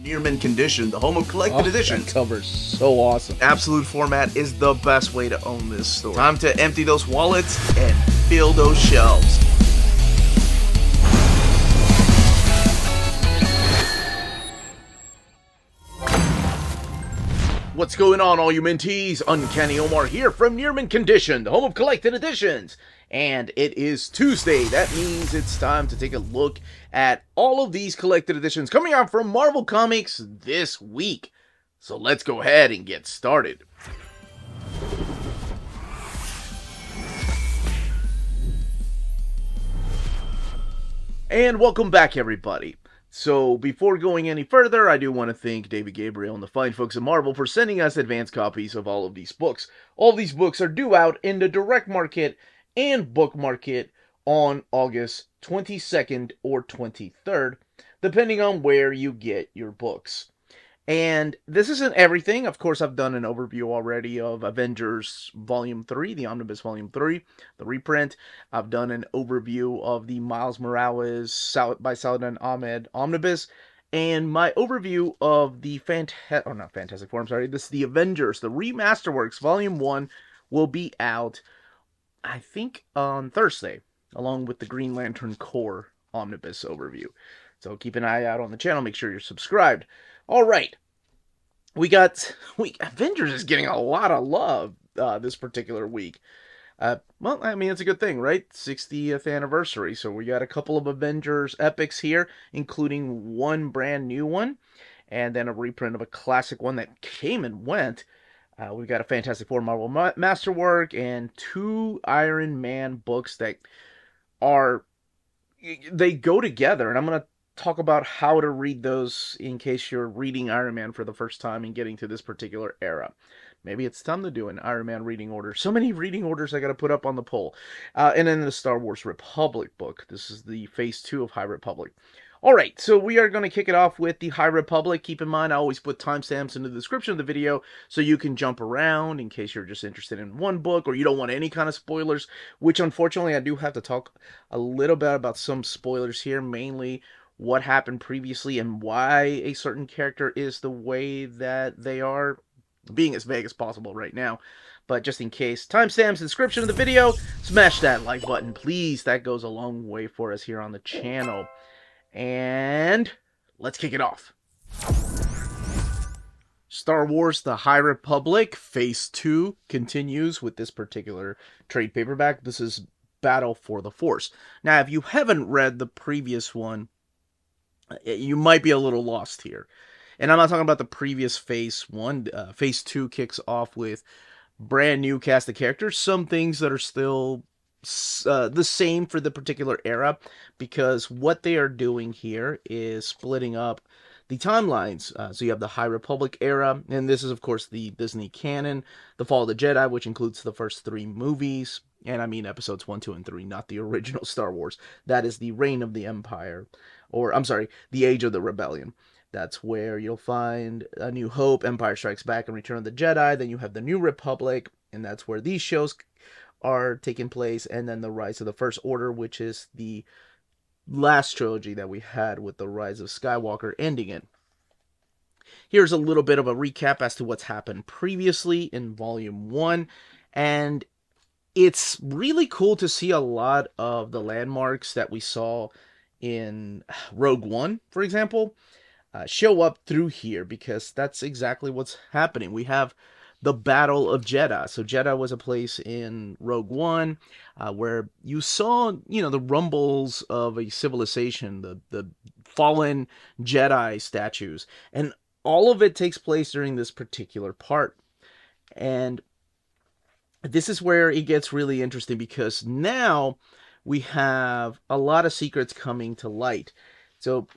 Near mint condition, the home of collected editions. That cover's so awesome. Absolute format is the best way to own this store. Time to empty those wallets and fill those shelves. What's going on, all you minties? Uncanny Omar here from Near Mint Condition, the home of collected editions. And it is Tuesday. That means it's time to take a look at all of these collected editions coming out from Marvel Comics this week. So let's go ahead and get started. And welcome back, everybody. So, before going any further, I do want to thank David Gabriel and the fine folks at Marvel for sending us advance copies of all of these books. All of these books are due out in the direct market and book market on August 22nd or 23rd, depending on where you get your books. And this isn't everything. Of course, I've done an overview already of Avengers Volume 3, the Omnibus Volume 3, the reprint. I've done an overview of the Miles Morales by Saladin Ahmed Omnibus. And my overview of the the Avengers, the Masterworks Volume 1 will be out, I think, on Thursday, along with the Green Lantern Corps Omnibus overview. So keep an eye out on the channel. Make sure you're subscribed. All right, Avengers is getting a lot of love this particular week. Well, I mean, it's a good thing, right? 60th anniversary, so we got a couple of Avengers epics here, including one brand new one, and then a reprint of a classic one that came and went. We've got a Fantastic Four Marvel Masterwork and two Iron Man books that they go together, and I'm going to talk about how to read those in case you're reading Iron Man for the first time and getting to this particular era. Maybe it's time to do an Iron Man reading order. So many reading orders I got to put up on the poll. And then the Star Wars Republic book. This is the Phase 2 of High Republic. All right, so we are going to kick it off with the High Republic. Keep in mind, I always put timestamps in the description of the video so you can jump around in case you're just interested in one book or you don't want any kind of spoilers, which unfortunately I do have to talk a little bit about some spoilers here, mainly what happened previously and why a certain character is the way that they are, being as vague as possible right now. But just in case, timestamps, description of the video, smash that like button, please. That goes a long way for us here on the channel. And let's kick it off. Star Wars The High Republic Phase 2 continues with this particular trade paperback. This is Battle for the Force. Now, if you haven't read the previous one, you might be a little lost here. And I'm not talking about the previous Phase 1. Phase 2 kicks off with brand new cast of characters. Some things that are still the same for the particular era, because what they are doing here is splitting up the timelines. So you have the High Republic era, and this is, of course, the Disney canon, The Fall of the Jedi, which includes the first 3 movies. And I mean episodes 1, 2, and 3, not the original Star Wars. That is the Reign of the Empire. Or, I'm sorry, the Age of the Rebellion. That's where you'll find A New Hope, Empire Strikes Back, and Return of the Jedi. Then you have the New Republic, and that's where these shows are taking place. And then the Rise of the First Order, which is the last trilogy that we had with the Rise of Skywalker ending it. Here's a little bit of a recap as to what's happened previously in Volume 1. And it's really cool to see a lot of the landmarks that we saw in Rogue One, for example, show up through here, because that's exactly what's happening. We have the Battle of Jeddah. So Jeddah was a place in Rogue One where you saw, the rumbles of a civilization, the fallen Jedi statues, and all of it takes place during this particular part. And this is where it gets really interesting, because now we have a lot of secrets coming to light. So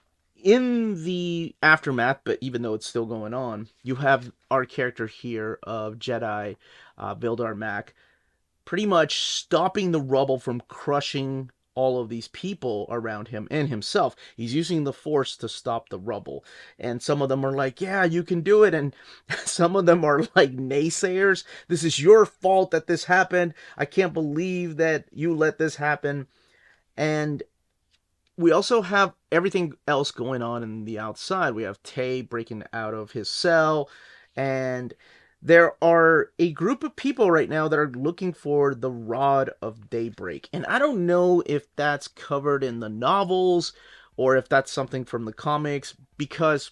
in the aftermath, but even though it's still going on, you have our character here of Jedi Vildar Mac pretty much stopping the rubble from crushing all of these people around him and himself. He's using the Force to stop the rubble. And some of them are like, yeah, you can do it. And some of them are like naysayers. This is your fault that this happened. I can't believe that you let this happen. And we also have everything else going on in the outside. We have Tay breaking out of his cell, and there are a group of people right now that are looking for the Rod of Daybreak. And I don't know if that's covered in the novels or if that's something from the comics, because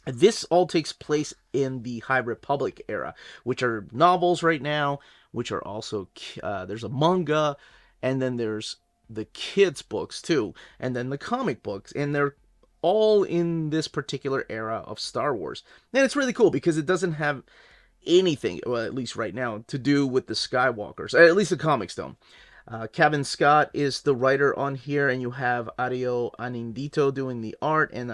this all takes place in the High Republic era, which are novels right now, which are also, there's a manga, and then there's the kids' books too, and then the comic books, and they're all in this particular era of Star Wars. And it's really cool because it doesn't have anything, well, at least right now, to do with the Skywalkers. At least the comics don't. Kevin Scott is the writer on here, and you have Ario Anindito doing the art, and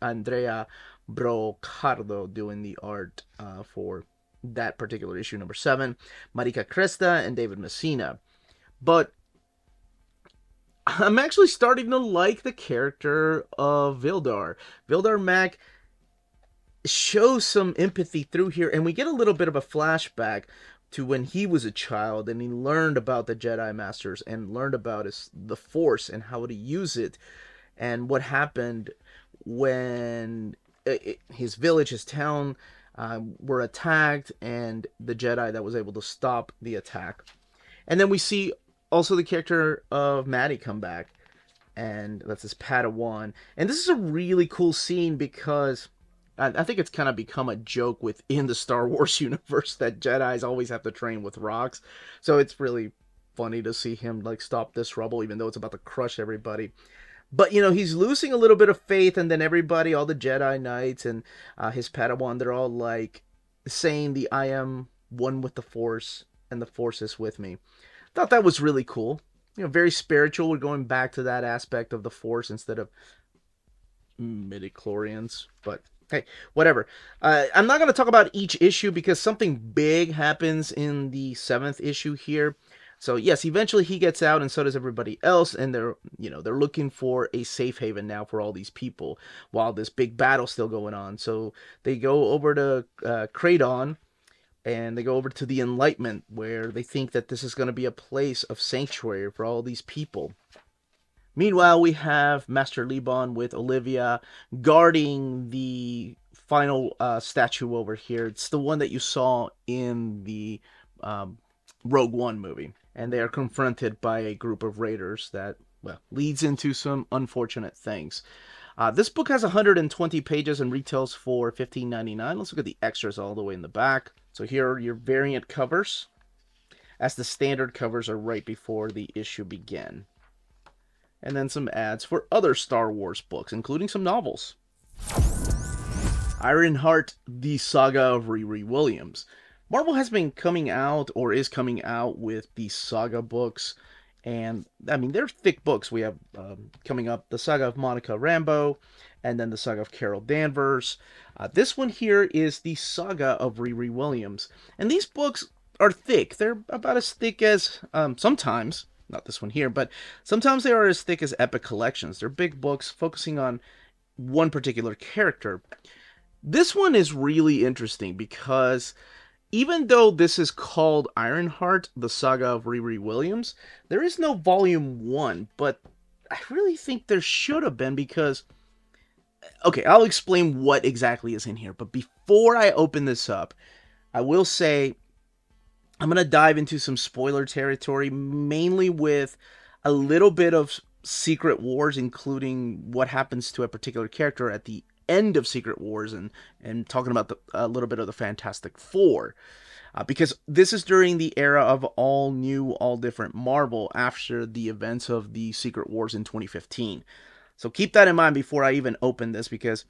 Andrea Brocardo doing the art for that particular issue, number 7. Marika Cresta and David Messina. But I'm actually starting to like the character of Vildar. Vildar Mac shows some empathy through here, and we get a little bit of a flashback to when he was a child and he learned about the Jedi Masters and learned about the Force and how to use it, and what happened when his village, his town, were attacked, and the Jedi that was able to stop the attack. And then we see also the character of Maddie come back, and that's his Padawan. And this is a really cool scene because I think it's kind of become a joke within the Star Wars universe that Jedis always have to train with rocks. So it's really funny to see him like stop this rubble, even though it's about to crush everybody. But, you know, he's losing a little bit of faith, and then everybody, all the Jedi Knights and his Padawan, they're all like saying the I am one with the Force, and the Force is with me. Thought that was really cool. You know, very spiritual. We're going back to that aspect of the Force instead of midichlorians, but hey, whatever. I'm not going to talk about each issue because something big happens in the 7th issue here. So yes, eventually he gets out, and so does everybody else, and they're looking for a safe haven now for all these people while this big battle's still going on. So they go over to Kraydon, and they go over to the Enlightenment, where they think that this is going to be a place of sanctuary for all these people. Meanwhile, we have Master Lebon with Olivia guarding the final statue over here. It's the one that you saw in the Rogue One movie. And they are confronted by a group of raiders that, well, leads into some unfortunate things. This book has 120 pages and retails for $15.99. Let's look at the extras all the way in the back. So here are your variant covers, as the standard covers are right before the issue begin. And then some ads for other Star Wars books, including some novels. Ironheart, the Saga of Riri Williams. Marvel has been coming out, or is coming out, with the Saga books. And, I mean, they're thick books. We have, coming up, the Saga of Monica Rambeau, and then the Saga of Carol Danvers. This one here is the Saga of Riri Williams. And these books are thick. They're about as thick as, sometimes, not this one here, but sometimes they are as thick as epic collections. They're big books focusing on one particular character. This one is really interesting because even though this is called Ironheart, the Saga of Riri Williams, there is no volume 1, but I really think there should have been because, okay, I'll explain what exactly is in here, but before I open this up, I will say I'm going to dive into some spoiler territory, mainly with a little bit of Secret Wars, including what happens to a particular character at the end of Secret Wars, and talking about a little bit of the Fantastic Four, because this is during the era of all new, all different Marvel after the events of the Secret Wars in 2015. So keep that in mind before I even open this, because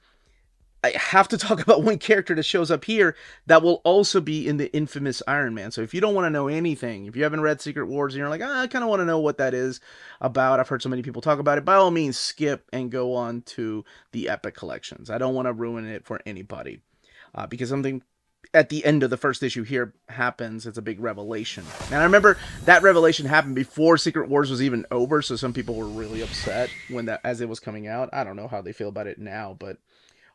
I have to talk about one character that shows up here that will also be in the infamous Iron Man. So if you don't want to know anything, if you haven't read Secret Wars and you're like, I kind of want to know what that is about, I've heard so many people talk about it, by all means skip and go on to the Epic Collections. I don't want to ruin it for anybody, because something at the end of the first issue here happens. It's a big revelation. And I remember that revelation happened before Secret Wars was even over, so some people were really upset as it was coming out. I don't know how they feel about it now, but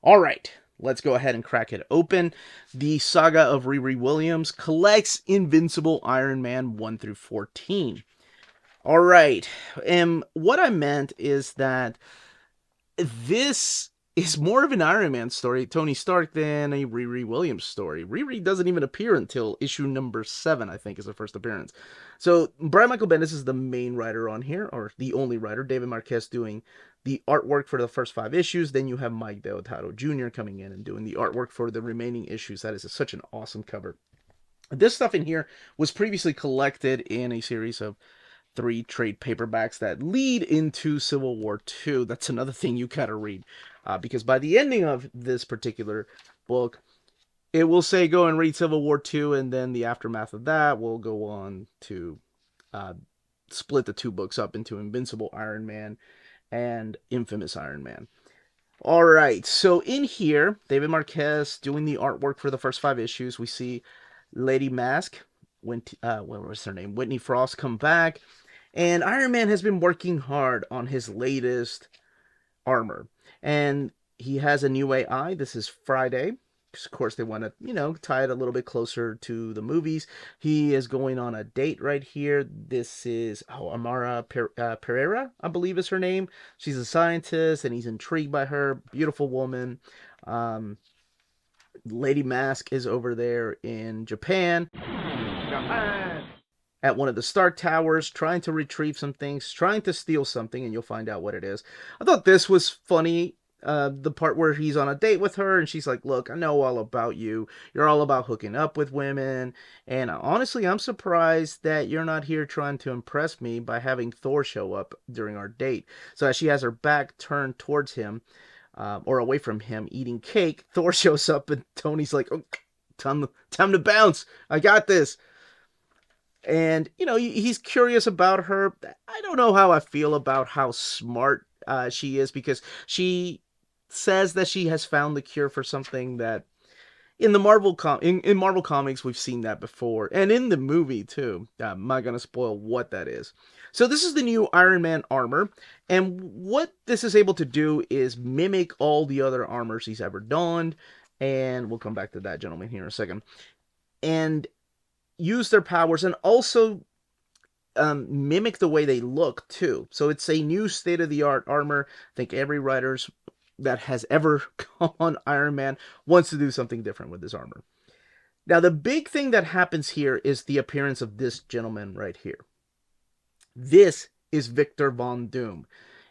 all right, let's go ahead and crack it open. The Saga of Riri Williams collects Invincible Iron Man 1 through 14. All right. And what I meant is that this is more of an Iron Man story, Tony Stark, than a Riri Williams story. Riri doesn't even appear until issue number 7, I think, is her first appearance. So Brian Michael Bendis is the main writer on here, or the only writer. David Marquez doing the artwork for the first 5 issues. Then you have Mike Deodato Jr. coming in and doing the artwork for the remaining issues. That is such an awesome cover. This stuff in here was previously collected in a series of 3 trade paperbacks that lead into Civil War II. That's another thing you gotta read. Because by the ending of this particular book, it will say go and read Civil War II, and then the aftermath of that will go on to uh, split the 2 books up into Invincible Iron Man and Infamous Iron Man. All right, so in here, David Marquez doing the artwork for the first 5 issues. We see Lady Mask, what was her name? Whitney Frost come back, and Iron Man has been working hard on his latest armor. And he has a new AI. This is Friday. Of course, they want to, tie it a little bit closer to the movies. He is going on a date right here. This is Amara Pereira, I believe is her name. She's a scientist, and he's intrigued by her. Beautiful woman. Lady Mask is over there in Japan. At one of the Stark Towers, trying to retrieve some things, trying to steal something, and you'll find out what it is. I thought this was funny. The part where he's on a date with her, and she's like, look, I know all about you. You're all about hooking up with women. And honestly, I'm surprised that you're not here trying to impress me by having Thor show up during our date. So as she has her back turned towards him, or away from him, eating cake, Thor shows up, and Tony's like, oh, time to bounce. I got this. And, he's curious about her. I don't know how I feel about how smart she is, because she says that she has found the cure for something that in the in Marvel Comics we've seen that before, and in the movie too. I'm not gonna spoil what that is. So this is the new Iron Man armor, and what this is able to do is mimic all the other armors he's ever donned, and we'll come back to that gentleman here in a second, and use their powers, and also mimic the way they look too. So it's a new state-of-the-art armor. I think every writer's that has ever come on Iron Man wants to do something different with this armor. Now, the big thing that happens here is the appearance of this gentleman right here. This is Victor Von Doom.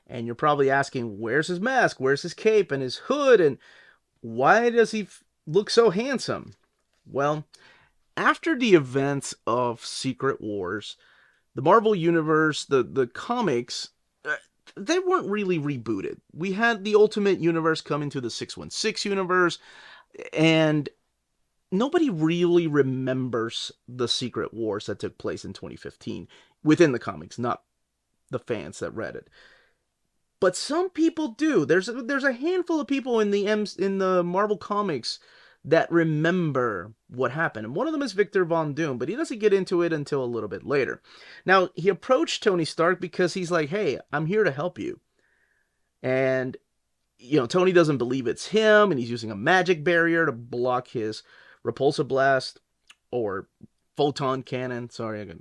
And you're probably asking, where's his mask? Where's his cape and his hood? And why does he look so handsome? Well, after the events of Secret Wars, the Marvel Universe, the comics, they weren't really rebooted. We had the Ultimate Universe come into the 616 universe, and nobody really remembers the Secret Wars that took place in 2015 within the comics, not the fans that read it. But some people do. There's a handful of people in the Marvel comics that remember what happened. And one of them is Victor Von Doom, but he doesn't get into it until a little bit later. Now, he approached Tony Stark because he's like, hey, I'm here to help you. And, Tony doesn't believe it's him, and he's using a magic barrier to block his repulsor blast, or photon cannon. Sorry,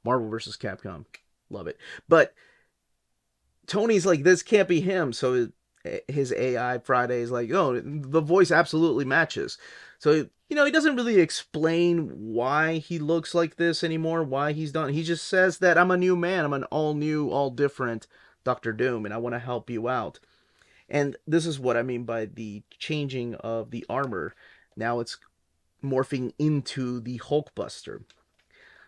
Marvel vs. Capcom. Love it. But Tony's like, this can't be him, so his AI Friday is like, oh, the voice absolutely matches. So, he doesn't really explain why he looks like this anymore, why he's done. He just says that I'm a new man. I'm an all new, all different Doctor Doom, and I want to help you out. And this is what I mean by the changing of the armor. Now it's morphing into the Hulkbuster.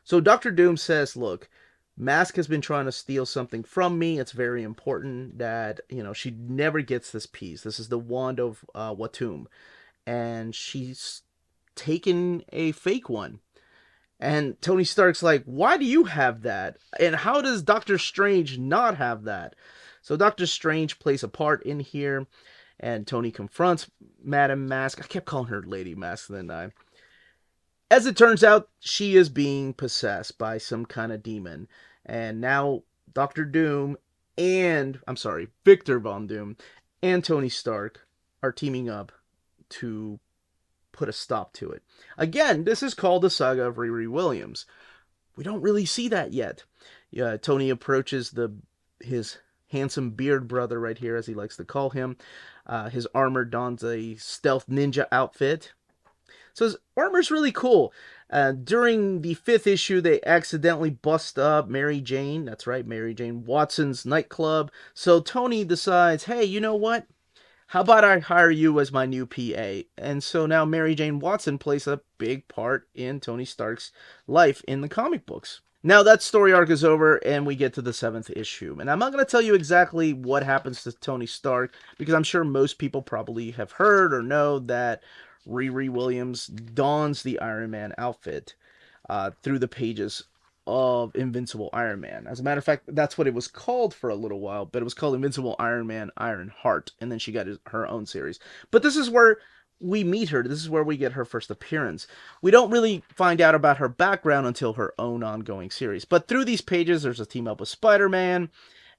So Doctor Doom says, look, Mask has been trying to steal something from me. It's very important that, she never gets this piece. This is the wand of Watum. And she's taken a fake one. And Tony Stark's like, why do you have that? And how does Doctor Strange not have that? So Doctor Strange plays a part in here. And Tony confronts Madame Mask. I kept calling her Lady Mask, didn't I? As it turns out, she is being possessed by some kind of demon. And now Doctor Doom Victor Von Doom and Tony Stark are teaming up to put a stop to it. Again, this is called the Saga of Riri Williams. we don't really see that yet. Yeah, Tony approaches his handsome beard brother right here, as he likes to call him. His armor dons a stealth ninja outfit. So his armor's really cool. During the 5th issue, they accidentally bust up Mary Jane. That's right, Mary Jane Watson's nightclub. So Tony decides, hey, you know what? How about I hire you as my new PA? And so now Mary Jane Watson plays a big part in Tony Stark's life in the comic books. Now that story arc is over, and we get to the 7th issue. And I'm not going to tell you exactly what happens to Tony Stark, because I'm sure most people probably have heard or know that Riri Williams dons the Iron Man outfit through the pages of Invincible Iron Man. As a matter of fact, that's what it was called for a little while, but it was called Invincible Iron Man IRONHEART, and then she got her own series. But this is where we meet her. This is where we get her first appearance. We don't really find out about her background until her own ongoing series. But through these pages, there's a team up with Spider-Man,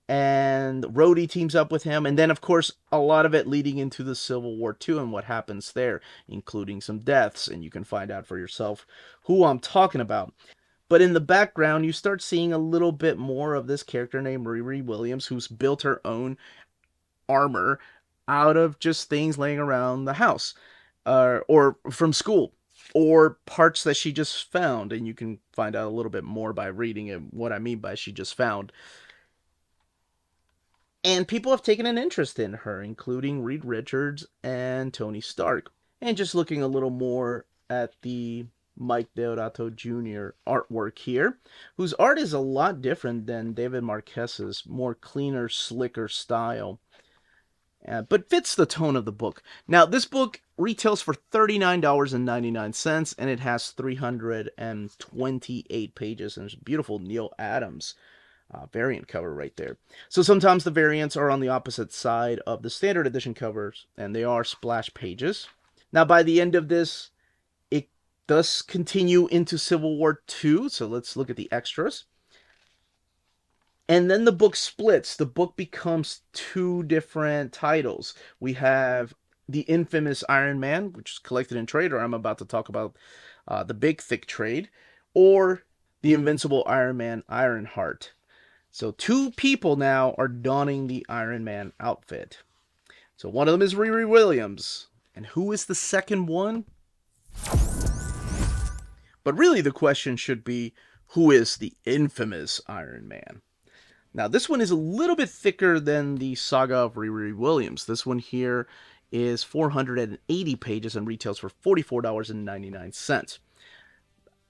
and Rhodey teams up with him, and then of course a lot of it leading into the Civil War II and what happens there, including some deaths, and you can find out for yourself who I'm talking about. But in the background, you start seeing a little bit more of this character named Riri Williams, who's built her own armor out of just things laying around the house, or from school, or parts that she just found, and you can find out a little bit more by reading it, what I mean by she just found. And people have taken an interest in her, including Reed Richards and Tony Stark. And just looking a little more at the Mike Deodato Jr. artwork here, whose art is a lot different than David Marquez's more cleaner, slicker style, but fits the tone of the book. Now, this book retails for $39.99, and it has 328 pages, and there's a beautiful Neil Adams variant cover right there. So sometimes the variants are on the opposite side of the standard edition covers, and they are splash pages. Now, by the end of this, it does continue into Civil War II, so let's look at the extras. And then the book splits. The book becomes 2 different titles. We have the infamous Iron Man, which is collected in trade, or I'm about to talk about the big thick trade, or the Invincible Iron Man Ironheart. So 2 people now are donning the Iron Man outfit. So one of them is Riri Williams. And who is the second one? But really the question should be, who is the infamous Iron Man? Now this one is a little bit thicker than the saga of Riri Williams. This one here is 480 pages and retails for $44.99.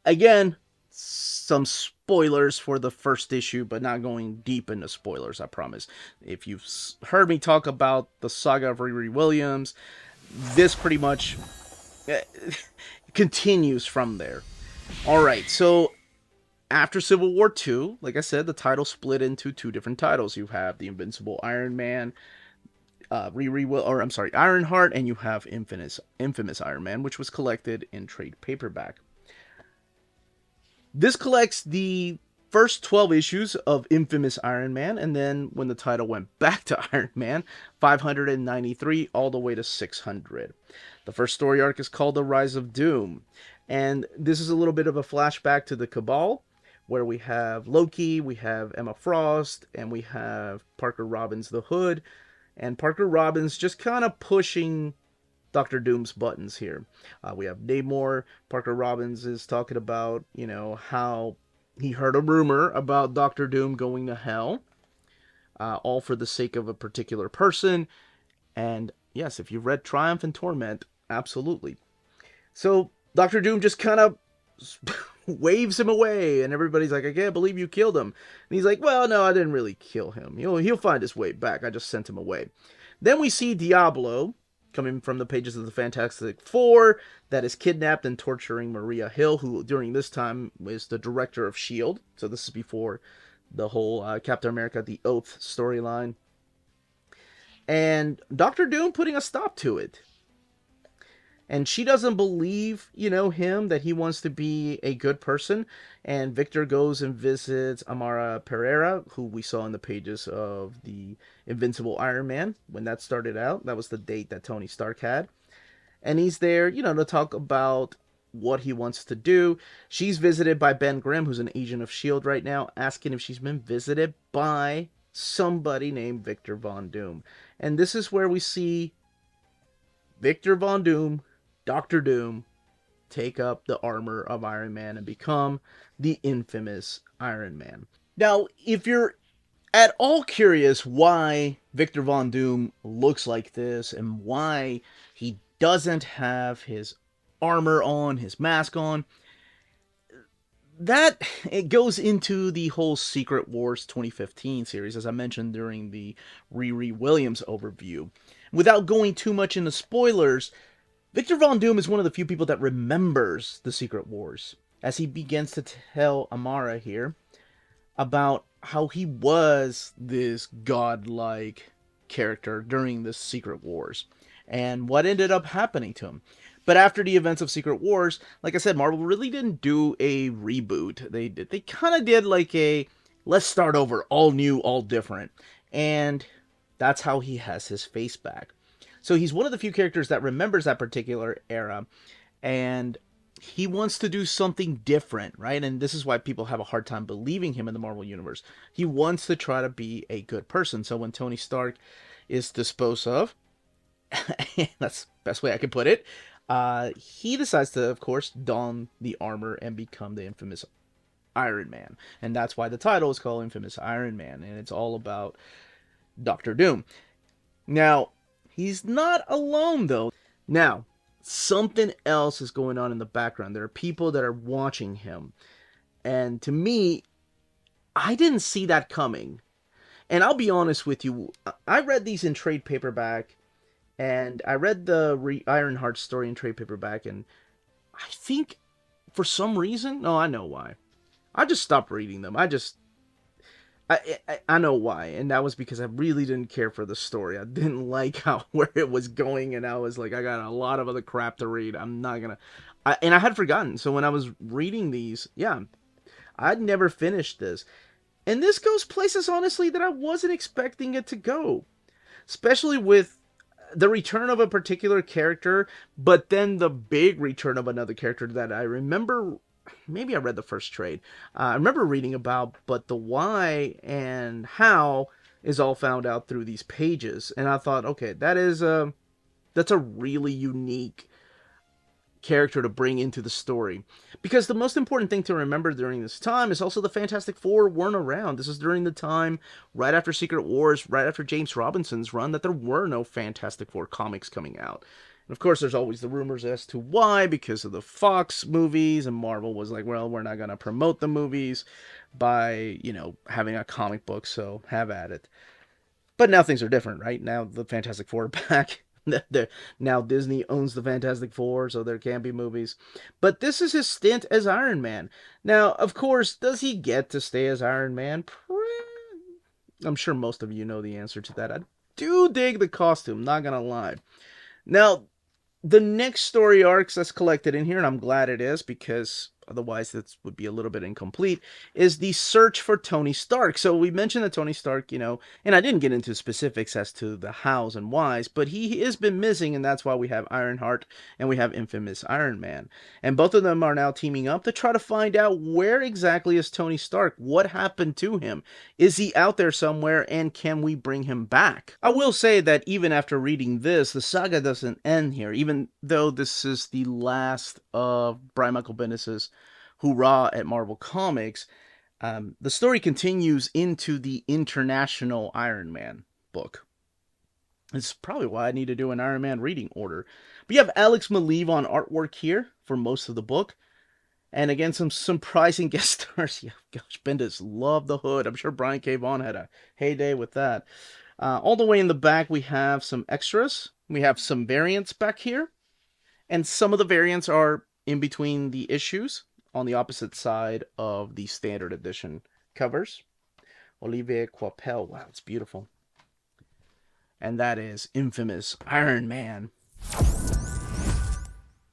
Again, some spoilers for the first issue, but not going deep into spoilers, I promise. If you've heard me talk about the saga of Riri Williams, this pretty much continues from there. Alright, so after Civil War II, like I said, the title split into 2 different titles. You have the Invincible Iron Man, Ironheart, and you have infamous Iron Man, which was collected in trade paperback. This collects the first 12 issues of Infamous Iron Man, and then when the title went back to Iron Man, 593 all the way to 600. The first story arc is called The Rise of Doom, and this is a little bit of a flashback to the Cabal, where we have Loki, we have Emma Frost, and we have Parker Robbins the Hood, and Parker Robbins just kind of pushing Dr. Doom's buttons here. We have Namor. Parker Robbins is talking about, how he heard a rumor about Dr. Doom going to hell, all for the sake of a particular person. And yes, if you've read Triumph and Torment, absolutely. So Dr. Doom just kind of waves him away, and everybody's like, I can't believe you killed him. And he's like, well, no, I didn't really kill him. He'll find his way back. I just sent him away. Then we see Diablo, coming from the pages of the Fantastic Four, that is kidnapped and torturing Maria Hill, who during this time was the director of S.H.I.E.L.D. So this is before the whole Captain America The Oath storyline. And Dr. Doom putting a stop to it. And she doesn't believe, him, that he wants to be a good person. And Victor goes and visits Amara Pereira, who we saw in the pages of the Invincible Iron Man when that started out. That was the date that Tony Stark had. And he's there, to talk about what he wants to do. She's visited by Ben Grimm, who's an agent of S.H.I.E.L.D. right now, asking if she's been visited by somebody named Victor Von Doom. And this is where we see Victor Von Doom, Dr. Doom, take up the armor of Iron Man and become the infamous Iron Man. Now, if you're at all curious why Victor Von Doom looks like this and why he doesn't have his armor on, his mask on, that it goes into the whole Secret Wars 2015 series, as I mentioned during the RIRI Williams overview. Without going too much into spoilers, Victor Von Doom is one of the few people that remembers the Secret Wars, as he begins to tell Amara here about how he was this godlike character during the Secret Wars, and what ended up happening to him. But after the events of Secret Wars, like I said, Marvel really didn't do a reboot. They kind of did like a, let's start over, all new, all different. And that's how he has his face back. So he's one of the few characters that remembers that particular era, and he wants to do something different, right? And this is why people have a hard time believing him in the Marvel Universe. He wants to try to be a good person. So when Tony Stark is disposed of, that's the best way I can put it, he decides to, of course, don the armor and become the infamous Iron Man. And that's why the title is called Infamous Iron Man, and it's all about Dr. Doom. Now, he's not alone, though. Now, something else is going on in the background. There are people that are watching him. And to me, I didn't see that coming. And I'll be honest with you, I read these in trade paperback, and I read the Ironheart story in trade paperback, and I think for some reason, no, I know why. I just stopped reading them. I know why, and that was because I really didn't care for the story. I didn't like where it was going, and I was like, I got a lot of other crap to read. I'm not gonna... and I had forgotten, so when I was reading these, yeah, I'd never finished this. And this goes places, honestly, that I wasn't expecting it to go. Especially with the return of a particular character, but then the big return of another character that I remember... Maybe I read the first trade. I remember reading about, but the why and how is all found out through these pages. And I thought, okay, that's a really unique character to bring into the story. Because the most important thing to remember during this time is also the Fantastic Four weren't around. This is during the time, right after Secret Wars, right after James Robinson's run, that there were no Fantastic Four comics coming out. And of course, there's always the rumors as to why, because of the Fox movies, and Marvel was like, well, we're not going to promote the movies by, having a comic book, so have at it. But now things are different, right? Now the Fantastic Four are back. Now Disney owns the Fantastic Four, so there can be movies. But this is his stint as Iron Man. Now, of course, does he get to stay as Iron Man? I'm sure most of you know the answer to that. I do dig the costume, not going to lie. Now, the next story arcs that's collected in here, and I'm glad it is, because otherwise this would be a little bit incomplete, is the search for Tony Stark. So we mentioned that Tony Stark, and I didn't get into specifics as to the hows and whys, but he has been missing, and that's why we have Ironheart and we have Infamous Iron Man. And both of them are now teaming up to try to find out where exactly is Tony Stark, what happened to him, is he out there somewhere, and can we bring him back? I will say that even after reading this, the saga doesn't end here, even though this is the last of Brian Michael Bendis' hoorah at Marvel Comics. The story continues into the International Iron Man book. It's probably why I need to do an Iron Man reading order. But you have Alex MALEEV on artwork here for most of the book. And again, some surprising guest stars. Yeah, gosh, Bendis loved the Hood. I'm sure Brian K. Vaughan had a heyday with that. All the way in the back, we have some extras. We have some variants back here. And some of the variants are in between the issues, on the opposite side of the standard edition covers. Olivier Coipel. Wow, it's beautiful. And that is Infamous Iron Man.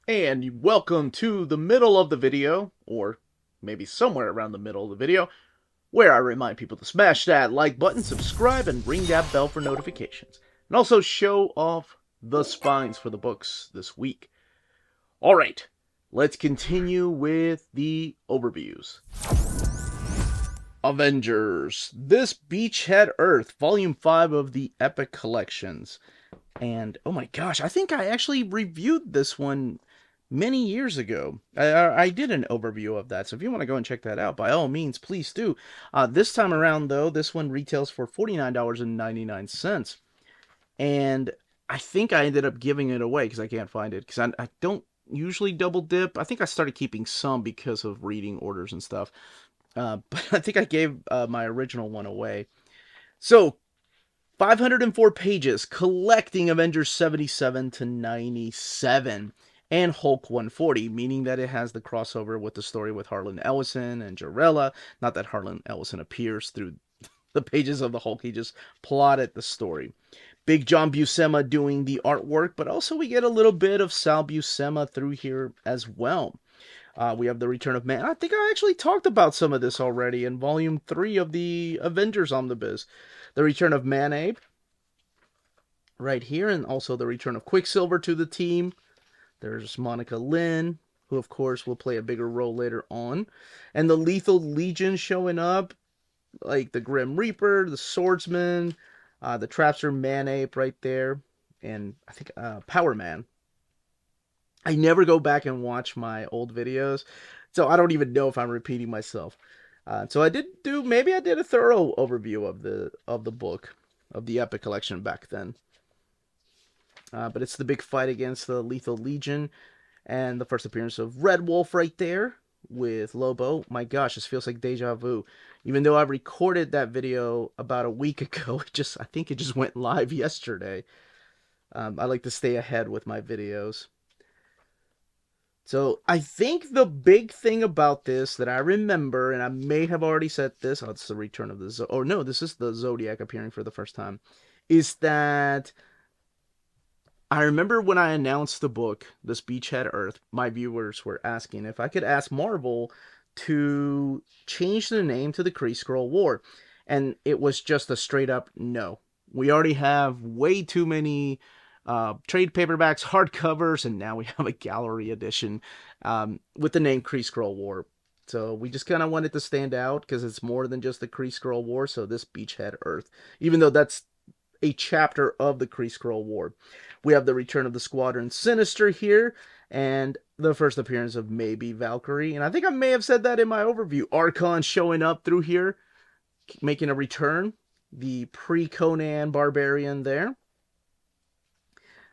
And welcome to the middle of the video, or maybe somewhere around the middle of the video, where I remind people to smash that like button, subscribe, and ring that bell for notifications. And also show off the spines for the books this week. Alright, let's continue with the overviews. Avengers. This Beachhead Earth, Volume 5 of the Epic Collections. And, oh my gosh, I think I actually reviewed this one many years ago. I did an overview of that, so if you want to go and check that out, by all means, please do. This time around, though, this one retails for $49.99. And I think I ended up giving it away because I can't find it, because I don't usually double dip. I think I started keeping some because of reading orders and stuff. But I think I gave my original one away. So, 504 pages collecting Avengers 77 to 97 and Hulk 140, meaning that it has the crossover with the story with Harlan Ellison and Jarella. Not that Harlan Ellison appears through the pages of the Hulk, he just plotted the story. Big John Buscema doing the artwork, but also we get a little bit of Sal Buscema through here as well. We have the return of Man. I think I actually talked about some of this already in Volume 3 of the Avengers Omnibus. The return of MALEEV right here, and also the return of Quicksilver to the team. There's Monica Lynn, who of course will play a bigger role later on. And the Lethal Legion showing up, like the Grim Reaper, the Swordsman, the Trapster Man-Ape right there, and I think Power Man. I never go back and watch my old videos, so I don't even know if I'm repeating myself. So I did maybe I did a thorough overview of the book, of the Epic Collection back then. But it's the big fight against the Lethal Legion, and the first appearance of Red Wolf right there with Lobo. My gosh, this feels like deja vu. Even though I recorded that video about a week ago, I think it just went live yesterday. I like to stay ahead with my videos. So I think the big thing about this that I remember, and I may have already said this, it's the return of the this is the Zodiac appearing for the first time, is that I remember when I announced the book, this Beachhead Earth, my viewers were asking if I could ask Marvel to change the name to the Kree Skrull War, and it was just a straight up no. We already have way too many trade paperbacks, hardcovers, and now we have a gallery edition with the name Kree Skrull War. So we just kind of wanted to stand out because it's more than just the Kree Skrull War. So this Beachhead Earth, even though that's a chapter of the Kree Skrull War, we have the return of the Squadron Sinister here, and the first appearance of maybe Valkyrie. And I think I may have said that in my overview. Archon showing up through here, making a return. The pre-Conan Barbarian there.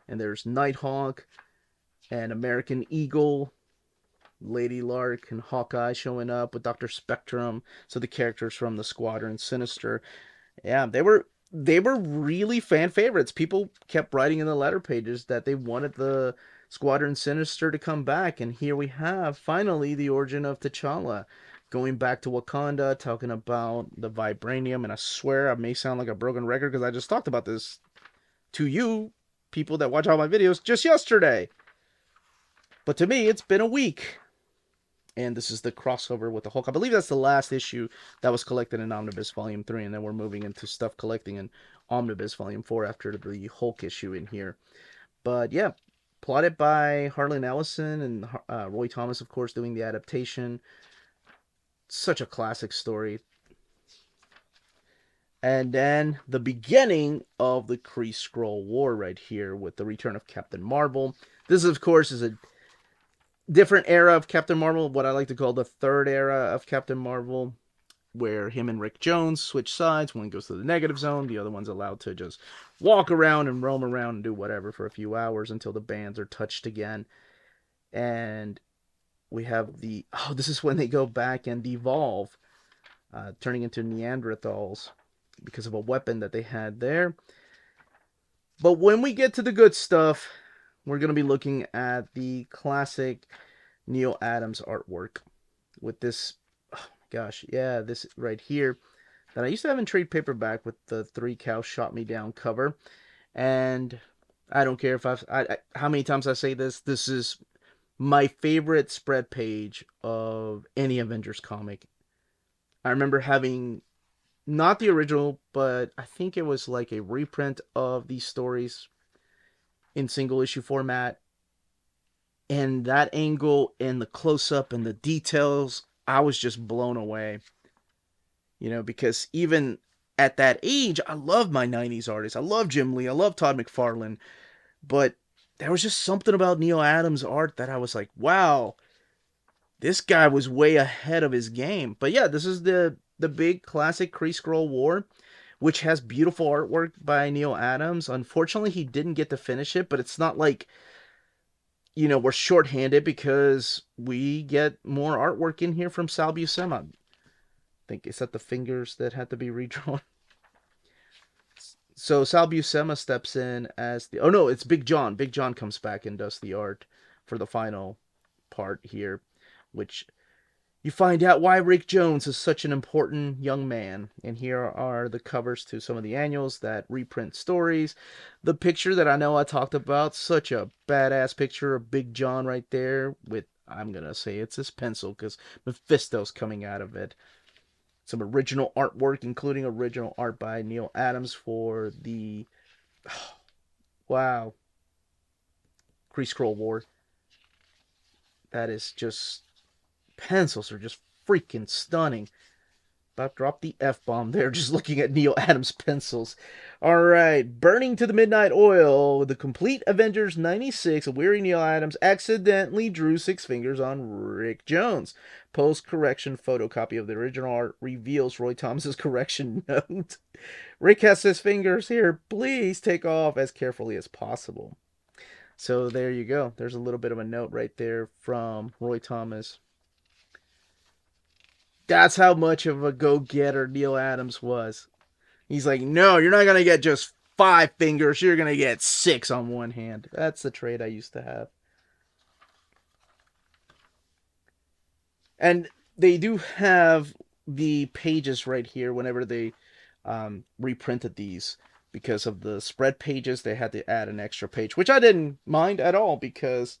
And there's Nighthawk and American Eagle, Lady Lark and Hawkeye showing up with Dr. Spectrum. So the characters from the Squadron Sinister. Yeah, they were really fan favorites. People kept writing in the letter pages that they wanted the Squadron Sinister to come back. And here we have, finally, the origin of T'Challa. Going back to Wakanda, talking about the vibranium. And I swear I may sound like a broken record because I just talked about this to you, people that watch all my videos, just yesterday. But to me, it's been a week. And this is the crossover with the Hulk. I believe that's the last issue that was collected in Omnibus Volume 3. And then we're moving into stuff collecting in Omnibus Volume 4 after the Hulk issue in here. But yeah, plotted by Harlan Ellison and Roy Thomas, of course, doing the adaptation. Such a classic story. And then the beginning of the Kree Skrull War right here with the return of Captain Marvel. This, of course, is a different era of Captain Marvel, what I like to call the third era of Captain Marvel, where him and Rick Jones switch sides. One goes to the negative zone, the other one's allowed to just walk around and roam around and do whatever for a few hours until the bands are touched again. And we have this is when they go back and devolve, turning into Neanderthals because of a weapon that they had there. But when we get to the good stuff, we're going to be looking at the classic Neal Adams artwork with this, this right here that I used to have in trade paperback with the 3 Cows Shot Me Down cover. And I don't care if how many times I say this, this is my favorite spread page of any Avengers comic. I remember having not the original, but I think it was like a reprint of these stories in single issue format And that angle and the close up and the details, I was just blown away. Because even at that age, I love my 90s artists. I love Jim Lee. I love Todd McFarlane. But there was just something about Neil Adams' art that I was like, wow, this guy was way ahead of his game. But yeah, this is the big classic Kree Skrull War, which has beautiful artwork by Neil Adams. Unfortunately, he didn't get to finish it, but it's not like, we're shorthanded because we get more artwork in here from Sal Buscema. I think, is that the fingers that had to be redrawn? So Sal Buscema steps in as the... Oh no, it's Big John. Big John comes back and does the art for the final part here, which you find out why Rick Jones is such an important young man. And here are the covers to some of the annuals that reprint stories. The picture that I know I talked about, such a badass picture of Big John right there with, I'm going to say it's his pencil because Mephisto's coming out of it. Some original artwork, including original art by Neil Adams for the... wow. Kree Skrull War. That is just... pencils are just freaking stunning. About drop the F-bomb there, just looking at Neil Adams' pencils. Alright, Burning to the Midnight Oil, the complete Avengers 96, weary Neil Adams accidentally drew 6 fingers on Rick Jones. Post-correction photocopy of the original art reveals Roy Thomas's correction note. Rick has 6 fingers here, please take off as carefully as possible. So there you go. There's a little bit of a note right there from Roy Thomas. That's how much of a go-getter Neil Adams was. He's like, no, you're not going to get just 5 fingers. You're going to get 6 on one hand. That's the trait I used to have. And they do have the pages right here whenever they reprinted these. Because of the spread pages, they had to add an extra page, which I didn't mind at all because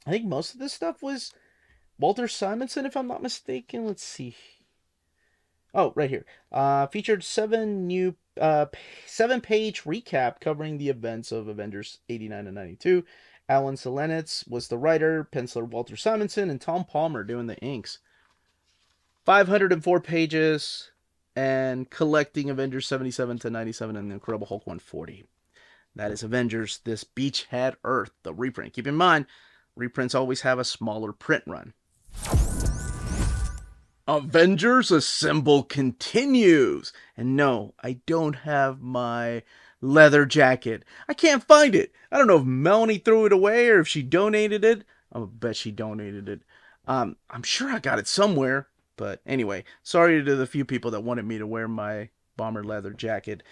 I think most of this stuff was Walter Simonson, if I'm not mistaken. Let's see. Oh, right here. Featured 7-page recap covering the events of Avengers 89 and 92. Alan Selenitz was the writer, penciler Walter Simonson, and Tom Palmer doing the inks. 504 pages, and collecting Avengers 77 to 97 and the Incredible Hulk 140. That is Avengers, this Beachhead Earth, the reprint. Keep in mind, reprints always have a smaller print run. Avengers Assemble continues. And no, I don't have my leather jacket. I can't find it. I don't know if Melanie threw it away or if she donated it. I bet she donated it. I'm sure I got it somewhere. But anyway, sorry to the few people that wanted me to wear my bomber leather jacket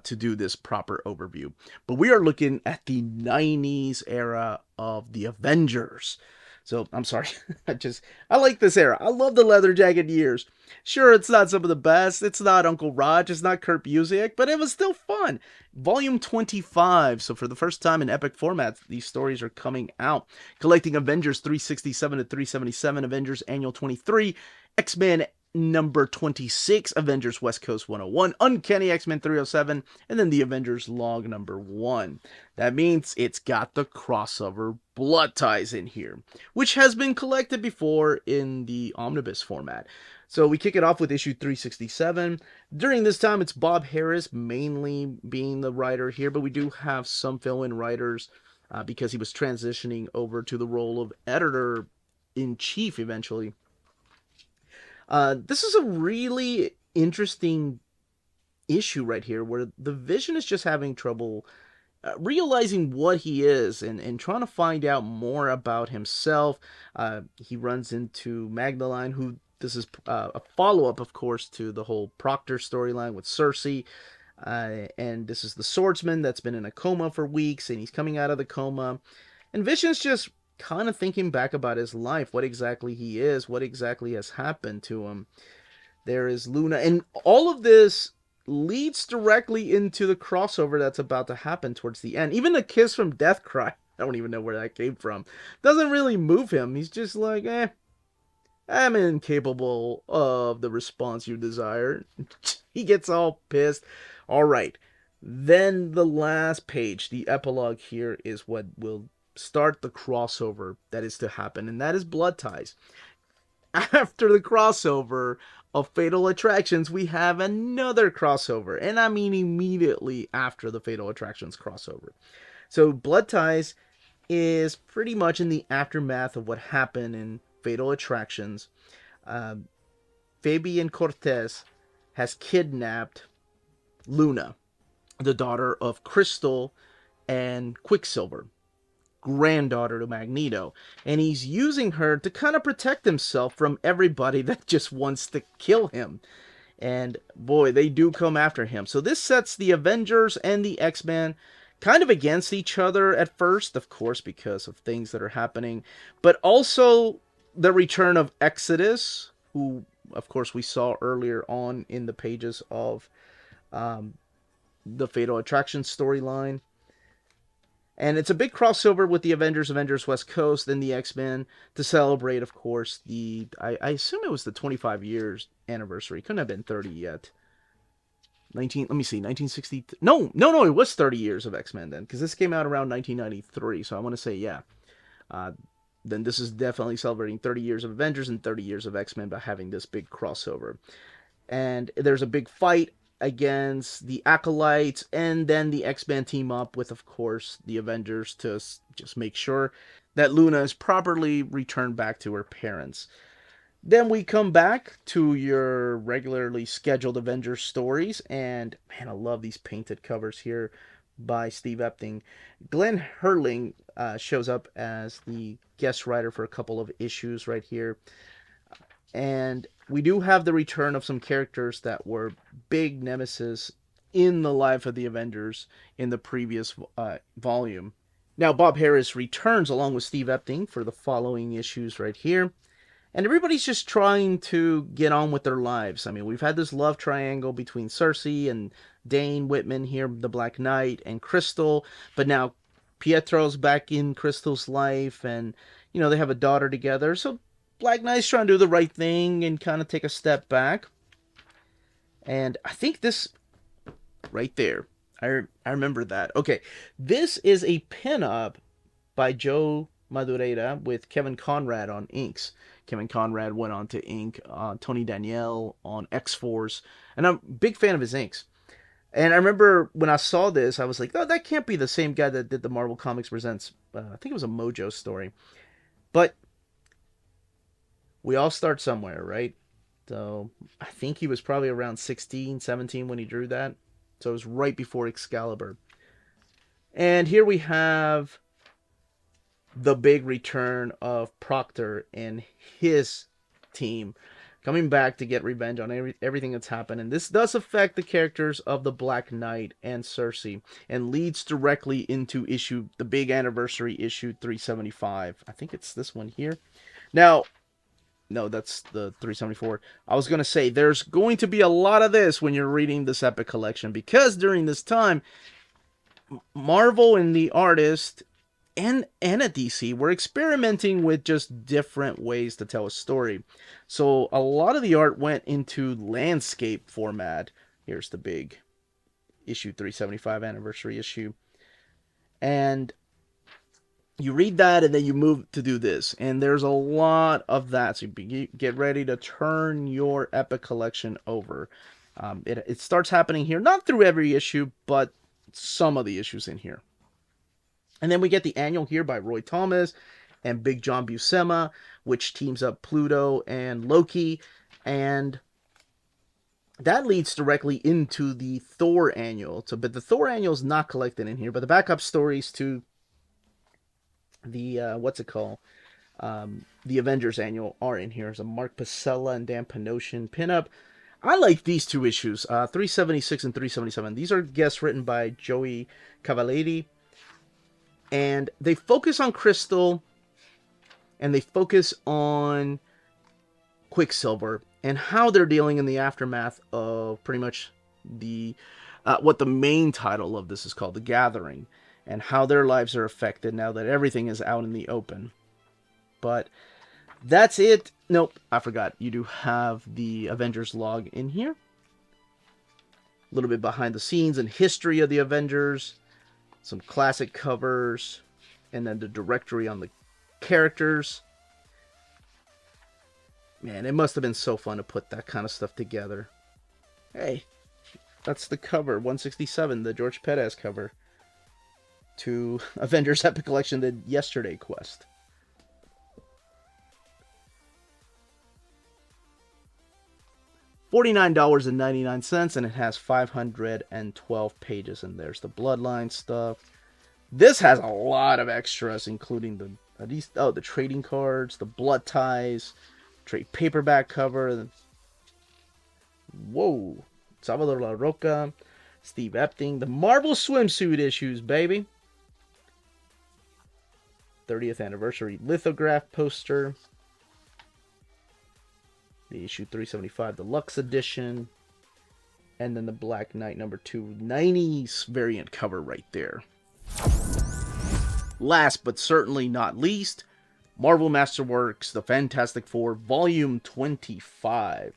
to do this proper overview. But we are looking at the 90s era of the Avengers. So, I'm sorry, I like this era. I love the leather jacket years. Sure, it's not some of the best. It's not Uncle Raj. It's not Kurt Busiek, but it was still fun. Volume 25. So, for the first time in epic formats, these stories are coming out. Collecting Avengers 367 to 377, Avengers Annual 23, X-Men number 26, Avengers West Coast 101, Uncanny X-Men 307, and then the Avengers Log number 1. That means it's got the crossover blood ties in here, which has been collected before in the omnibus format. So we kick it off with issue 367. During this time, it's Bob Harris mainly being the writer here, but we do have some fill-in writers because he was transitioning over to the role of editor-in-chief eventually. This is a really interesting issue right here where the Vision is just having trouble realizing what he is and trying to find out more about himself. He runs into Magdalene, who this is a follow-up, of course, to the whole Proctor storyline with Cersei. And this is the swordsman that's been in a coma for weeks, and he's coming out of the coma. And Vision's just kind of thinking back about his life, what exactly he is, what exactly has happened to him. There is Luna, and all of this leads directly into the crossover that's about to happen towards the end. Even the kiss from Deathcry, I don't even know where that came from, doesn't really move him. He's just like, I'm incapable of the response you desire. He gets all pissed. All right. Then the last page, the epilogue here, is what will start the crossover that is to happen, and that is Blood Ties. After the crossover of Fatal Attractions, we have another crossover, and I mean immediately after the Fatal Attractions crossover. So Blood Ties is pretty much in the aftermath of what happened in Fatal Attractions. Fabian Cortez has kidnapped Luna, the daughter of Crystal and Quicksilver, granddaughter to Magneto, and he's using her to kind of protect himself from everybody that just wants to kill him. And boy, they do come after him. So this sets the Avengers and the X-Men kind of against each other at first, of course, because of things that are happening, but also the return of Exodus, who, of course, we saw earlier on in the pages of the Fatal Attraction storyline. And it's a big crossover with the Avengers West Coast, and the X-Men to celebrate, of course, I assume it was the 25 years anniversary. Couldn't have been 30 yet. 1960. No, it was 30 years of X-Men then, because this came out around 1993. So I want to say, yeah. Then this is definitely celebrating 30 years of Avengers and 30 years of X-Men by having this big crossover. And there's a big fight against the Acolytes, and then the X-Men team up with, of course, the Avengers to just make sure that Luna is properly returned back to her parents. Then we come back to your regularly scheduled Avengers stories, and man, I love these painted covers here by Steve Epting. Glenn Hurling shows up as the guest writer for a couple of issues right here. And we do have the return of some characters that were big nemesis in the life of the Avengers in the previous volume. Now, Bob Harras returns along with Steve Epting for the following issues right here. And everybody's just trying to get on with their lives. I mean, we've had this love triangle between Cersei and Dane Whitman here, the Black Knight, and Crystal. But now Pietro's back in Crystal's life, and, you know, they have a daughter together. So Black Knight's trying to do the right thing and kind of take a step back. And I think this right there, I remember that. Okay, this is a pinup by Joe Madureira with Kevin Conrad on inks. Kevin Conrad went on to ink Tony Danielle on X-Force, and I'm a big fan of his inks. And I remember when I saw this, I was like, oh, that can't be the same guy that did the Marvel Comics Presents, I think it was a Mojo story. But we all start somewhere, right? So I think he was probably around 16, 17 when he drew that. So it was right before Excalibur. And here we have the big return of Proctor and his team coming back to get revenge on everything that's happened. And this does affect the characters of the Black Knight and Cersei, and leads directly into the big anniversary issue 375. I think it's this one here. Now, no, that's the 374. I was going to say, there's going to be a lot of this when you're reading this epic collection, because during this time, Marvel and the artist and at DC were experimenting with just different ways to tell a story. So a lot of the art went into landscape format. Here's the big issue 375 anniversary issue. And you read that, and then you move to do this. And there's a lot of that. So you get ready to turn your epic collection over. It starts happening here, not through every issue, but some of the issues in here. And then we get the annual here by Roy Thomas and Big John Buscema, which teams up Pluto and Loki. And that leads directly into the Thor annual. So, but the Thor annual is not collected in here, but the backup stories to the, the Avengers annual are in here. There's a Mark Pacella and Dan Panosian pinup. I like these two issues, 376 and 377. These are guests written by Joey Cavalieri. And they focus on Crystal, and they focus on Quicksilver, and how they're dealing in the aftermath of pretty much the what the main title of this is called, The Gathering, and how their lives are affected now that everything is out in the open. But that's it. Nope, I forgot. You do have the Avengers log in here. A little bit behind the scenes and history of the Avengers. Some classic covers. and then the directory on the characters. Man, it must have been so fun to put that kind of stuff together. Hey, that's the cover, 167, the George Perez cover to Avengers Epic Collection, the Yesterday Quest. $49.99, and it has 512 pages, and there's the Bloodline stuff. This has a lot of extras, including the trading cards, the blood ties, trade paperback cover. Whoa, Salvador La Roca, Steve Epting, the Marvel swimsuit issues, baby. 30th anniversary lithograph poster. The issue 375 deluxe edition. And then the Black Knight number 2 90s variant cover right there. Last but certainly not least, Marvel Masterworks, The Fantastic Four, Volume 25.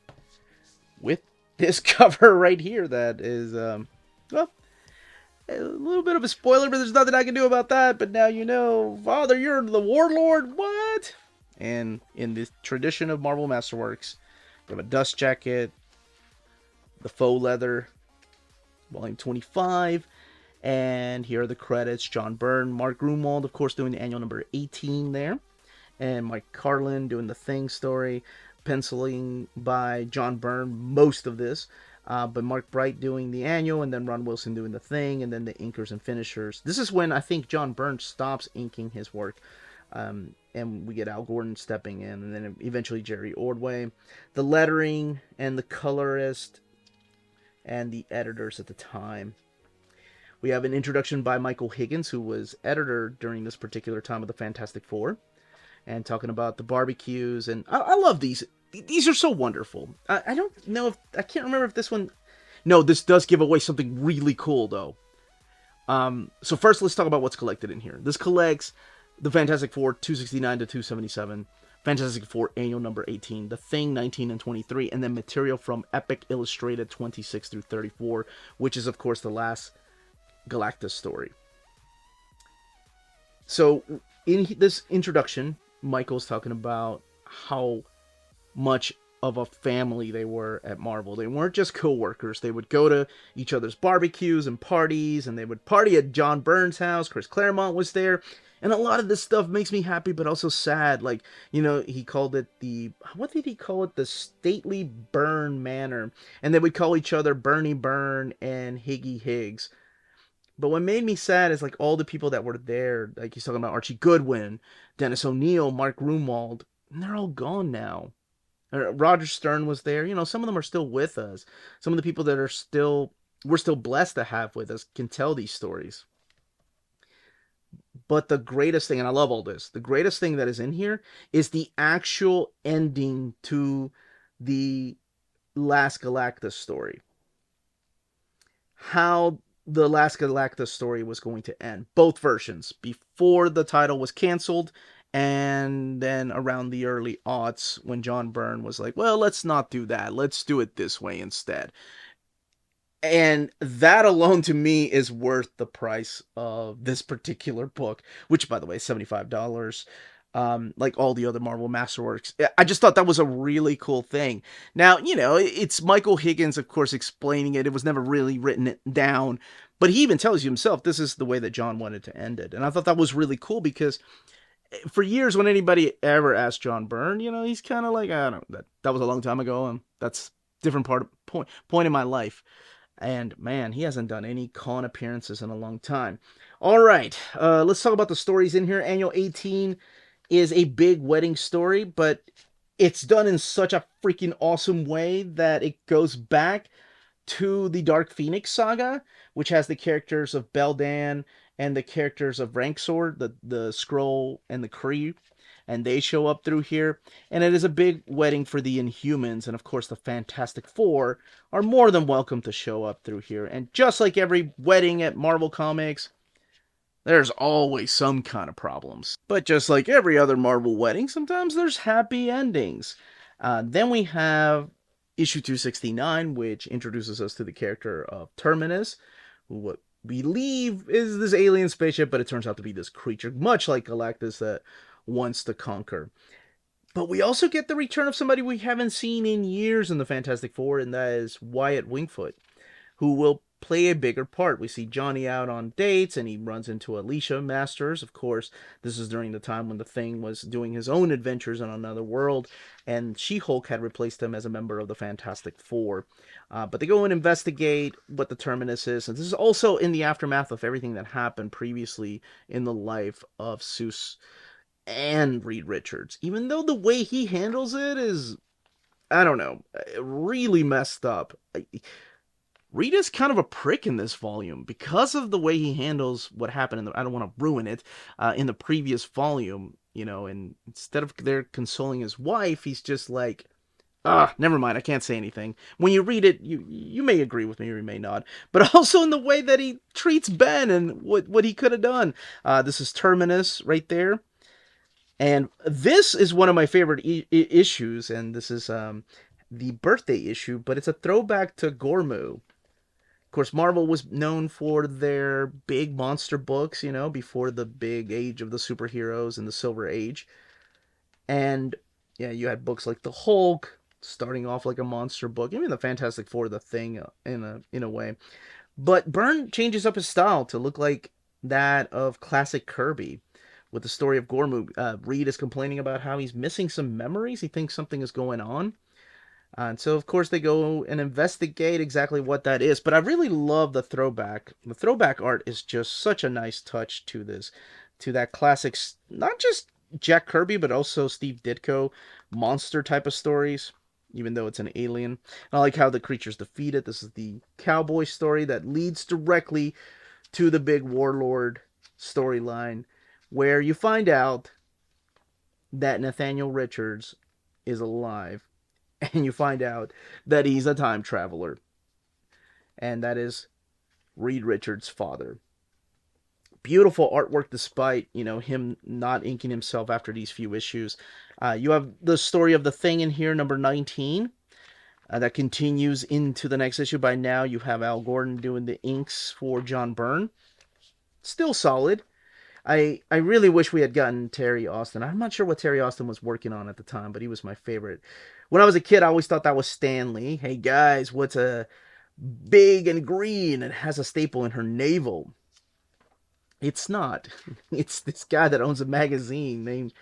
With this cover right here that is, well, a little bit of a spoiler, but there's nothing I can do about that. But now you know, Father, you're the Warlord, what? And in the tradition of Marvel Masterworks, you have a dust jacket, the faux leather, volume 25, and here are the credits. John Byrne, Mark Gruenwald, of course, doing the annual number 18 there, and Mike Carlin doing the Thing story, penciling by John Byrne most of this, but Mark Bright doing the annual, and then Ron Wilson doing the Thing, and then the inkers and finishers. This is when I think John Byrne stops inking his work. And we get Al Gordon stepping in, and then eventually Jerry Ordway. The lettering and the colorist and the editors at the time. We have an introduction by Michael Higgins, who was editor during this particular time of the Fantastic Four, and talking about the barbecues. And I love these. These are so wonderful. I don't know if I can't remember if this one. No, this does give away something really cool though. So first, let's talk about what's collected in here. This collects the Fantastic Four 269 to 277, Fantastic Four annual number 18, The Thing 19 and 23, and then material from Epic Illustrated 26 through 34, which is of course the last Galactus story. So in this introduction, Michael's talking about how much of a family they were at Marvel. They weren't just co-workers. They would go to each other's barbecues and parties, and they would party at John Byrne's house. Chris Claremont was there. And a lot of this stuff makes me happy, but also sad. Like, you know, he called it what did he call it? The stately Byrne Manor. And they would call each other Bernie Byrne and Higgy Higgs. But what made me sad is like all the people that were there. Like he's talking about Archie Goodwin, Dennis O'Neil, Mark Gruenwald. And they're all gone now. Roger Stern was there. You know, some of them are still with us. Some of the people that we're still blessed to have with us can tell these stories. But the greatest thing, and I love all this, the greatest thing that is in here is the actual ending to the Last Galactus story. How the Last Galactus story was going to end. Both versions. Before the title was canceled, and then around the early aughts when John Byrne was like, well, let's not do that. Let's do it this way instead. And that alone to me is worth the price of this particular book, which, by the way, is $75. Like all the other Marvel Masterworks. I just thought that was a really cool thing. Now, you know, it's Michael Higgins, of course, explaining it. It was never really written down. But he even tells you himself, this is the way that John wanted to end it. And I thought that was really cool because for years when anybody ever asked John Byrne, you know, he's kind of like, I don't know, that was a long time ago. And that's a different point in my life. And man, he hasn't done any con appearances in a long time. All right, let's talk about the stories in here. Annual 18 is a big wedding story, but it's done in such a freaking awesome way that it goes back to the Dark Phoenix saga, which has the characters of Beldan and the characters of Ranksword, the Skrull and the Kree. And they show up through here. And it is a big wedding for the Inhumans. And of course, the Fantastic Four are more than welcome to show up through here. And just like every wedding at Marvel Comics, there's always some kind of problems. But just like every other Marvel wedding, sometimes there's happy endings. Then we have issue 269, which introduces us to the character of Terminus, who believe is this alien spaceship, but it turns out to be this creature, much like Galactus, that wants to conquer. But we also get the return of somebody we haven't seen in years in the Fantastic Four, and that is Wyatt Wingfoot, who will play a bigger part. We see Johnny out on dates, and he runs into Alicia Masters. Of course, this is during the time when the Thing was doing his own adventures on another world, and She-Hulk had replaced him as a member of the Fantastic Four. But they go and investigate what the Terminus is, and this is also in the aftermath of everything that happened previously in the life of Seuss and Reed Richards. Even though the way he handles it is, I don't know, really messed up. Reed is kind of a prick in this volume because of the way he handles what happened in the, I don't want to ruin it, in the previous volume, you know, and instead of there consoling his wife, he's just like, never mind, I can't say anything. When you read it, you may agree with me or you may not. But also in the way that he treats Ben and what he could have done. This is Terminus right there. And this is one of my favorite issues, and this is the birthday issue, but it's a throwback to Gormu. Of course, Marvel was known for their big monster books, you know, before the big age of the superheroes and the Silver Age. And yeah, you had books like the Hulk, starting off like a monster book, even the Fantastic Four, the Thing, in a way. But Byrne changes up his style to look like that of classic Kirby. With the story of Gormu, Reed is complaining about how he's missing some memories. He thinks something is going on. And so, of course, they go and investigate exactly what that is. But I really love the throwback. The throwback art is just such a nice touch to this, to that classic, not just Jack Kirby, but also Steve Ditko monster type of stories, even though it's an alien. I like how the creature's defeated. This is the cowboy story that leads directly to the big warlord storyline, where you find out that Nathaniel Richards is alive, and you find out that he's a time traveler, and that is Reed Richards' father. Beautiful artwork, despite, you know, him not inking himself after these few issues. You have the story of the Thing in here, number 19. That continues into the next issue. By now, you have Al Gordon doing the inks for John Byrne. Still solid. I really wish we had gotten Terry Austin. I'm not sure what Terry Austin was working on at the time, but he was my favorite. When I was a kid, I always thought that was Stan Lee. Hey guys, what's a big and green and has a staple in her navel? It's not. It's this guy that owns a magazine named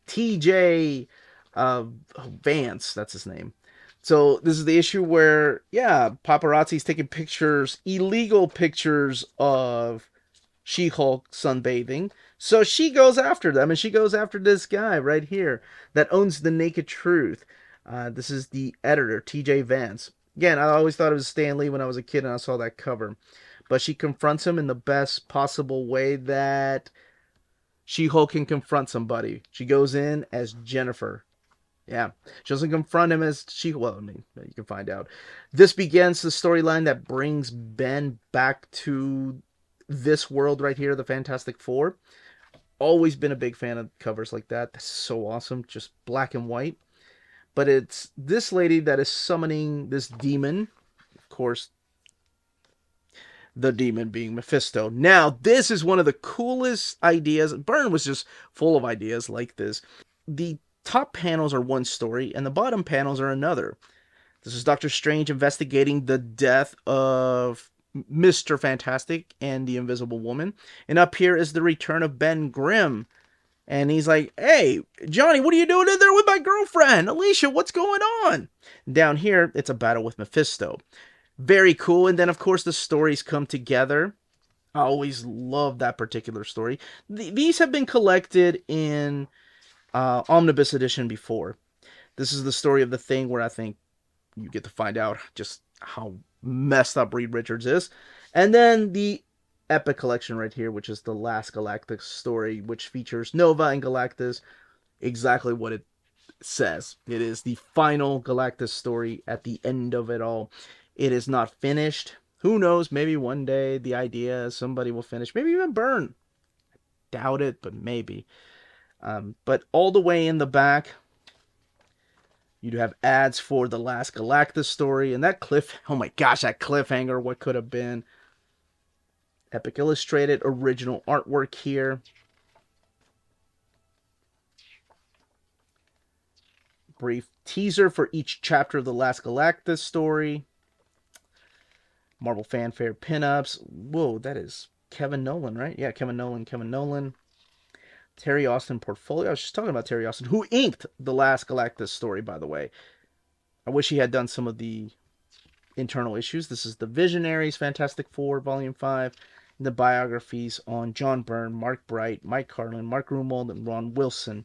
TJ Vance. That's his name. So this is the issue where, yeah, paparazzi's taking pictures, illegal pictures of She-Hulk sunbathing. So she goes after them, and she goes after this guy right here that owns the Naked Truth. This is the editor, TJ Vance. Again, I always thought it was Stan Lee when I was a kid and I saw that cover. But she confronts him in the best possible way that She-Hulk can confront somebody. She goes in as Jennifer. Yeah, she doesn't confront him as well, I mean, you can find out. This begins the storyline that brings Ben back to this world right here, the Fantastic Four. Always been a big fan of covers like that. That's so awesome, just black and white. But it's this lady that is summoning this demon. Of course, the demon being Mephisto. Now, this is one of the coolest ideas. Byrne was just full of ideas like this. The top panels are one story, and the bottom panels are another. This is Doctor Strange investigating the death of Mr. Fantastic and the Invisible Woman. And up here is the return of Ben Grimm. And he's like, hey, Johnny, what are you doing in there with my girlfriend? Alicia, what's going on? Down here, it's a battle with Mephisto. Very cool. And then, of course, the stories come together. I always love that particular story. These have been collected in Omnibus Edition before. This is the story of the Thing, where I think you get to find out just how messed up Reed Richards is. And then the Epic Collection right here, which is the last Galactus story, which features Nova and Galactus. Exactly what it says. It is the final Galactus story at the end of it all. It is not finished. Who knows? Maybe one day the idea somebody will finish. Maybe even Byrne. Doubt it, but maybe. But all the way in the back, you'd have ads for the last Galactus story. And that oh my gosh, that cliffhanger, what could have been. Epic Illustrated original artwork here. Brief teaser for each chapter of the Last Galactus story. Marvel Fanfare pinups. Whoa, that is Kevin Nolan, right? Yeah, Kevin Nolan. Terry Austin portfolio. I was just talking about Terry Austin, who inked the Last Galactus story, by the way. I wish he had done some of the internal issues. This is the Visionaries, Fantastic Four, Volume 5. And the biographies on John Byrne, Mark Bright, Mike Carlin, Mark Grumold, and Ron Wilson,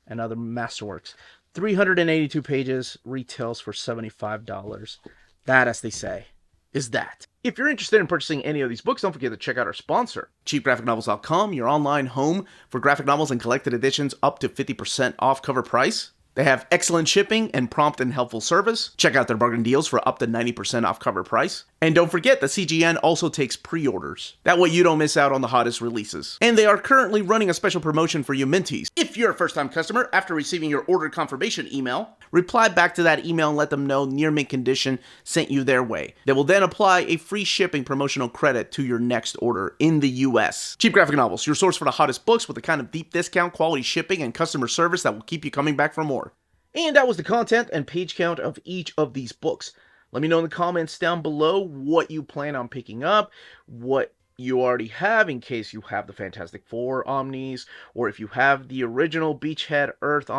and other Masterworks. 382 pages, retails for $75. That, as they say, is that. If you're interested in purchasing any of these books, don't forget to check out our sponsor, cheapgraphicnovels.com, your online home for graphic novels and collected editions up to 50% off cover price. They have excellent shipping and prompt and helpful service. Check out their bargain deals for up to 90% off cover price. And don't forget that CGN also takes pre-orders. That way you don't miss out on the hottest releases. And they are currently running a special promotion for you Minties. If you're a first-time customer, after receiving your order confirmation email, reply back to that email and let them know Near Mint Condition sent you their way. They will then apply a free shipping promotional credit to your next order in the US. Cheap Graphic Novels, your source for the hottest books with the kind of deep discount, quality shipping, and customer service that will keep you coming back for more. And that was the content and page count of each of these books. Let me know in the comments down below what you plan on picking up, what you already have in case you have the Fantastic Four Omnis, or if you have the original Beachhead Earth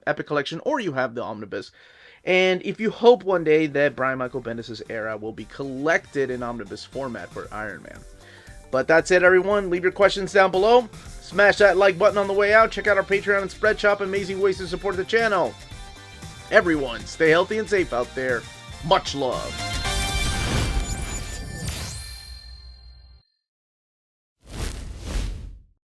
Epic Collection, or you have the Omnibus. And if you hope one day that Brian Michael Bendis' era will be collected in omnibus format for Iron Man. But that's it, everyone. Leave your questions down below. Smash that like button on the way out. Check out our Patreon and Spread Shop. Amazing ways to support the channel. Everyone, stay healthy and safe out there. Much love.